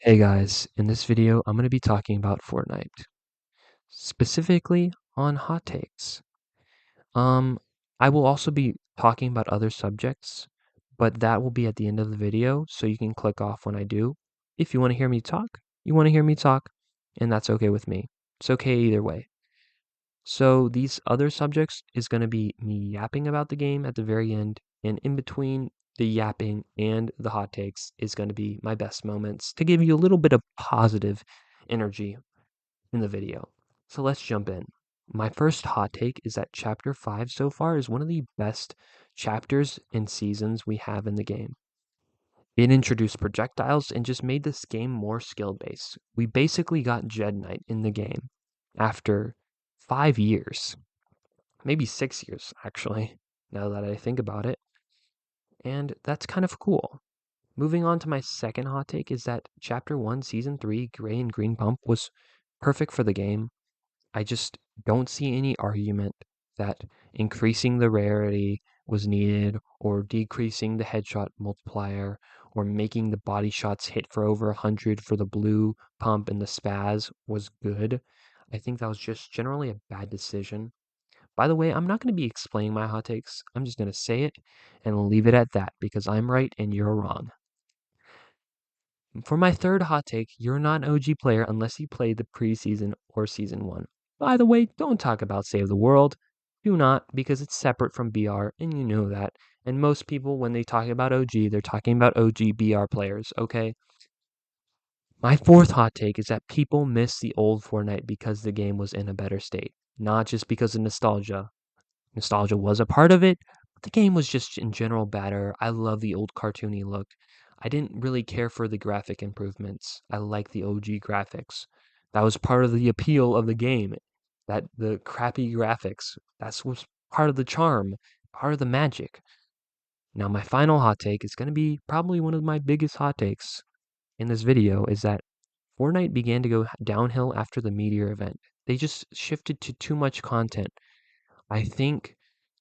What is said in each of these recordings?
Hey guys, in this video I'm going to be talking about Fortnite, specifically on hot takes. Um, I will also be talking about other subjects, but that will be at the end of the video, so you can click off when I do. If you want to hear me talk, you want to hear me talk, and that's okay with me. It's okay either way. So these other subjects is going to be me yapping about the game at the very end, and in between the yapping and the hot takes is going to be my best moments to give you a little bit of positive energy in the video. So let's jump in. My first hot take is that chapter 5 so far is one of the best chapters and seasons we have in the game. It introduced projectiles and just made this game more skill based. We basically got Jed Knight in the game after 5 years, maybe 6 years actually, now that I think about it. And that's kind of cool. Moving on to my second hot take is that Chapter 1, Season 3, Gray and Green Pump was perfect for the game. I just don't see any argument that increasing the rarity was needed or decreasing the headshot multiplier or making the body shots hit for over 100 for the blue pump and the spaz was good. I think that was just generally a bad decision. By the way, I'm not going to be explaining my hot takes. I'm just going to say it and leave it at that because I'm right and you're wrong. For my third hot take, you're not an OG player unless you played the preseason or season 1. By the way, don't talk about Save the World. Do not, because it's separate from BR, and you know that. And most people, when they talk about OG, they're talking about OG BR players, okay? My fourth hot take is that people miss the old Fortnite because the game was in a better state, not just because of nostalgia. Nostalgia was a part of it, but the game was just in general better. I love the old cartoony look. I didn't really care for the graphic improvements. I like the OG graphics. That was part of the appeal of the game. That the crappy graphics. That's was part of the charm, part of the magic. Now my final hot take is going to be probably one of my biggest hot takes in this video is that Fortnite began to go downhill after the Meteor event. They just shifted to too much content. I think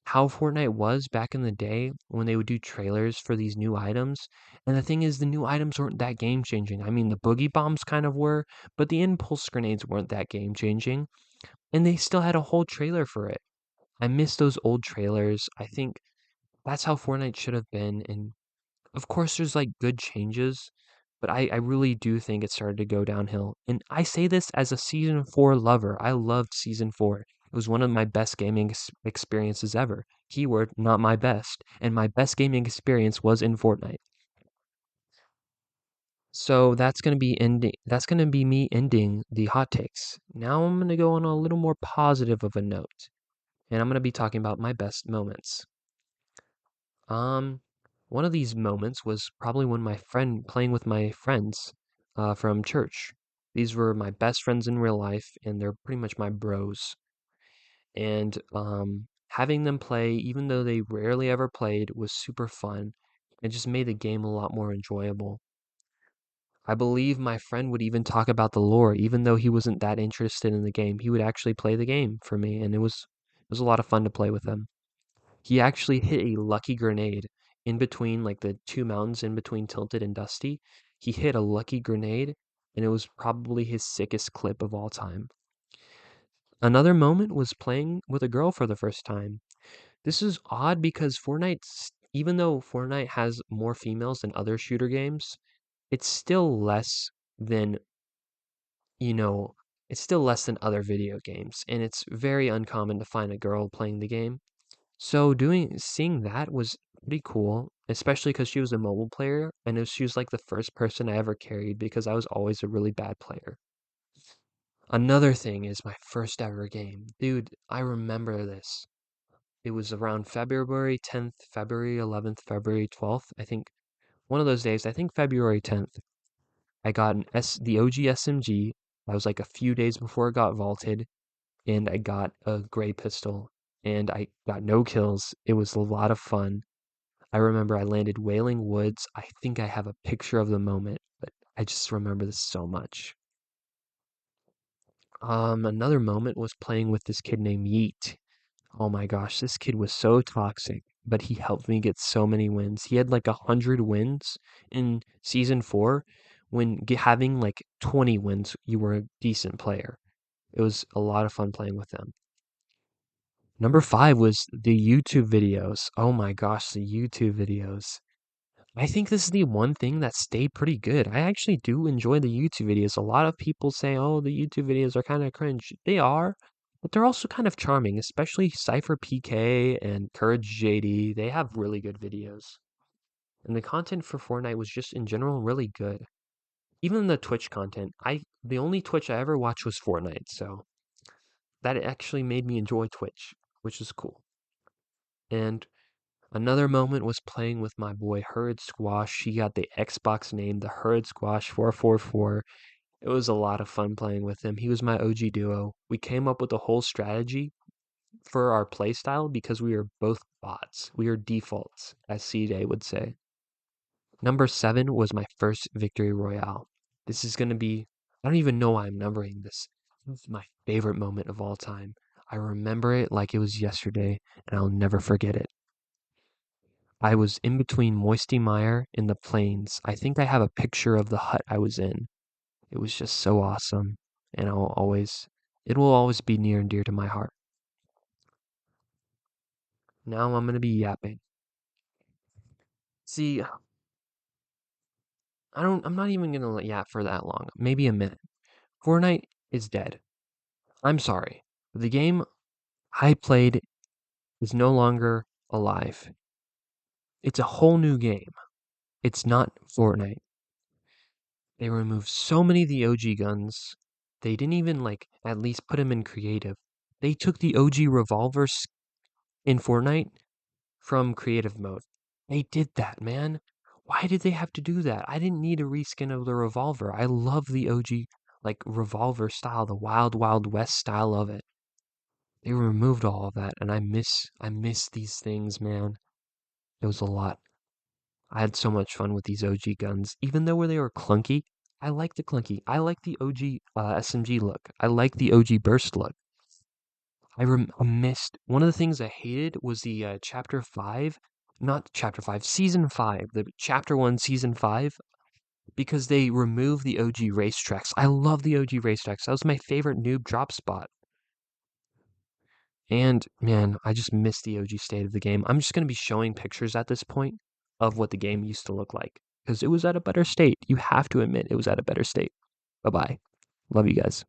how Fortnite was back in the day when they would do trailers for these new items. And the thing is, the new items weren't that game changing. I mean, the boogie bombs kind of were, but the impulse grenades weren't that game changing. And they still had a whole trailer for it. I miss those old trailers. I think that's how Fortnite should have been. And of course, there's like good changes, but I really do think it started to go downhill. And I say this as a season 4 lover. I loved season 4. It was one of my best gaming experiences ever. Keyword, not my best. And my best gaming experience was in Fortnite. So that's gonna be ending. That's gonna be me ending the hot takes. Now I'm gonna go on a little more positive of a note, and I'm gonna be talking about my best moments. Um, one of these moments was probably when my friend playing with my friends from church. These were my best friends in real life, and they're pretty much my bros. And having them play, even though they rarely ever played, was super fun. It just made the game a lot more enjoyable. I believe my friend would even talk about the lore, even though he wasn't that interested in the game. He would actually play the game for me, and it was a lot of fun to play with him. He actually hit a lucky grenade in between, like the two mountains in between Tilted and Dusty. He hit a lucky grenade, and it was probably his sickest clip of all time. Another moment was playing with a girl for the first time. This is odd because even though Fortnite has more females than other shooter games, it's still less than, you know, it's still less than other video games, and it's very uncommon to find a girl playing the game. So seeing that was pretty cool, especially because she was a mobile player, and she was like the first person I ever carried because I was always a really bad player. Another thing is my first ever game. Dude, I remember this. It was around February 10th, February 11th, February 12th. I think one of those days, I think February 10th, I got the OG SMG. That was like a few days before it got vaulted, and I got a gray pistol, and I got no kills. It was a lot of fun. I remember I landed Wailing Woods. I think I have a picture of the moment, but I just remember this so much. Another moment was playing with this kid named Yeet. Oh my gosh, this kid was so toxic, but he helped me get so many wins. He had like 100 wins in season 4 when having like 20 wins, you were a decent player. It was a lot of fun playing with them. Number 5 was the YouTube videos. Oh my gosh, the YouTube videos. I think this is the one thing that stayed pretty good. I actually do enjoy the YouTube videos. A lot of people say, oh, the YouTube videos are kind of cringe. They are, but they're also kind of charming, especially Cypher PK and Courage JD. They have really good videos. And the content for Fortnite was just in general really good. Even the Twitch content, the only Twitch I ever watched was Fortnite, so that actually made me enjoy Twitch, which is cool. And another moment was playing with my boy Hurd Squash. He got the Xbox name, the Hurd Squash 444. It was a lot of fun playing with him. He was my OG duo. We came up with a whole strategy for our playstyle because we were both bots. We are defaults, as CJ would say. Number 7 was my first victory royale. This is going to be, I don't even know why I'm numbering this. This is my favorite moment of all time. I remember it like it was yesterday, and I'll never forget it. I was in between Moisty Mire and the plains. I think I have a picture of the hut I was in. It was just so awesome, and it will always be near and dear to my heart. Now I'm going to be yapping. See, I'm not even going to yap for that long. Maybe a minute. Fortnite is dead. I'm sorry. The game I played is no longer alive. It's a whole new game. It's not Fortnite. They removed so many of the OG guns. They didn't even at least put them in creative. They took the OG revolvers in Fortnite from creative mode. They did that, man. Why did they have to do that? I didn't need a reskin of the revolver. I love the OG revolver style, the Wild Wild West style of it. They removed all of that, and I miss these things, man. It was a lot. I had so much fun with these OG guns, even though they were clunky. I like the clunky. I like the OG SMG look. I like the OG burst look. I missed one of the things I hated was the chapter 5, not chapter 5, season 5, the chapter 1 season 5 because they removed the OG racetracks. I love the OG racetracks. That was my favorite noob drop spot. And man, I just miss the OG state of the game. I'm just going to be showing pictures at this point of what the game used to look like because it was at a better state. You have to admit it was at a better state. Bye bye. Love you guys.